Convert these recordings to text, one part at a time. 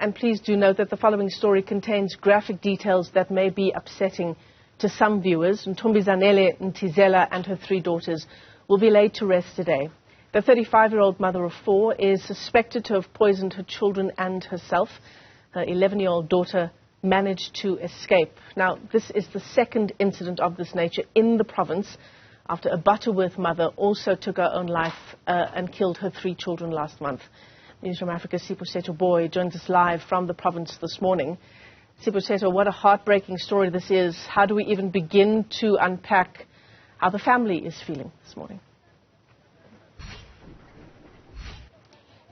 And please do note that the following story contains graphic details that may be upsetting to some viewers. Ntombizanele Mtsizela and her 3 daughters will be laid to rest today. The 35-year-old mother of 4 is suspected to have poisoned her children and herself. Her 11-year-old daughter managed to escape. Now, this is the second incident of this nature in the province after a Butterworth mother also took her own life and killed her 3 children last month. Newzroom Afrika's Siphosethu Booi joins us live from the province this morning. Siphosethu, what a heartbreaking story this is. How do we even begin to unpack how the family is feeling this morning?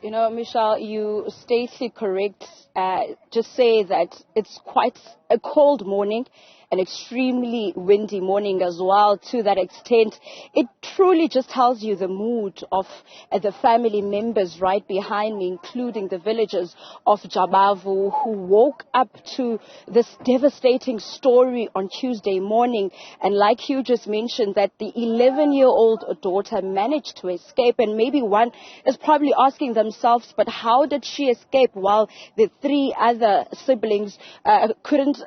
You know, Michelle, you stated correct. Just say that it's quite a cold morning, an extremely windy morning as well. To that extent, it truly just tells you the mood of the family members right behind me, including the villagers of Jabavu, who woke up to this devastating story on Tuesday morning. And like you just mentioned, that the 11-year-old daughter managed to escape. And maybe one is probably asking themselves, but how did she escape while the 3 other siblings couldn't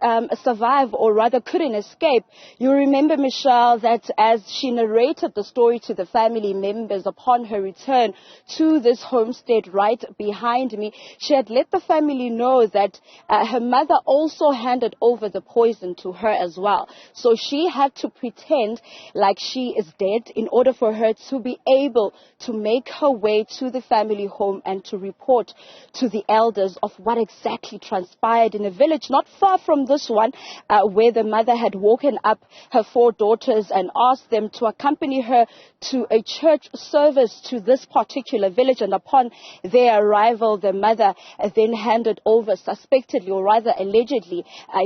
survive, or rather couldn't escape? You remember, Michelle, that as she narrated the story to the family members upon her return to this homestead right behind me, she had let the family know that her mother also handed over the poison to her as well. So she had to pretend like she is dead in order for her to be able to make her way to the family home and to report to the elders of what exactly transpired in a village not far from this one, where the mother had woken up her 4 daughters and asked them to accompany her to a church service to this particular village. And upon their arrival, the mother then handed over, suspectedly or rather allegedly,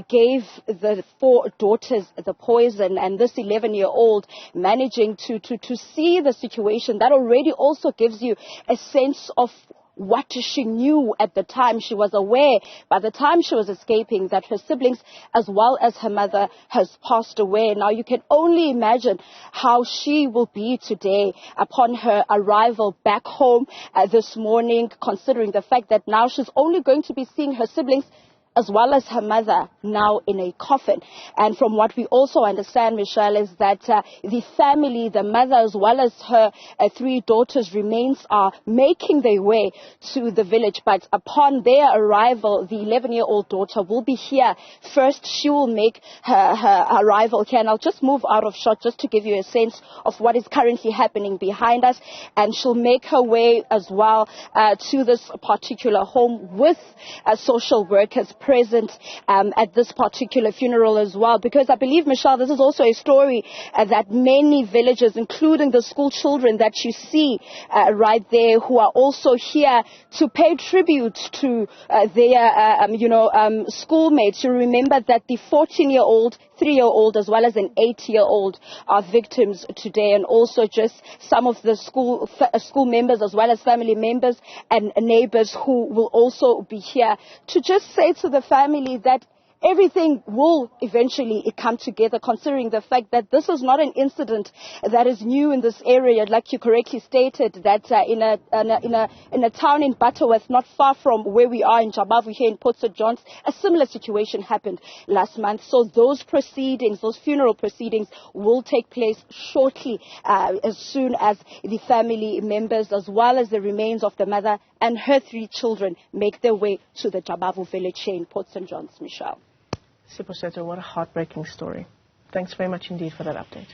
gave the 4 daughters the poison, and this 11-year-old managing to see the situation. That already also gives you a sense of what she knew at the time. She was aware by the time she was escaping that her siblings as well as her mother has passed away. Now you can only imagine how she will be today upon her arrival back home this morning, considering the fact that now she's only going to be seeing her siblings as well as her mother now in a coffin. And from what we also understand, Michelle, is that the family, the mother as well as her 3 daughters' remains are making their way to the village. But upon their arrival, the 11-year-old daughter will be here first. She will make her arrival here. And I'll just move out of shot just to give you a sense of what is currently happening behind us. And she'll make her way as well to this particular home with social workers present at this particular funeral as well, because I believe, Michelle, this is also a story that many villagers, including the school children that you see right there, who are also here to pay tribute to their schoolmates. You remember that the 14-year-old, 3-year-old as well as an 8-year-old are victims today, and also just some of the school members as well as family members and neighbors who will also be here to just say to the family that everything will eventually come together, considering the fact that this is not an incident that is new in this area. Like you correctly stated, that in a town in Butterworth, not far from where we are in Jabavu here in Port St. John's, a similar situation happened last month. So those proceedings, those funeral proceedings, will take place shortly as soon as the family members as well as the remains of the mother and her 3 children make their way to the Jabavu village here in Port St. John's, Michelle. Siphosethu, what a heartbreaking story. Thanks very much indeed for that update.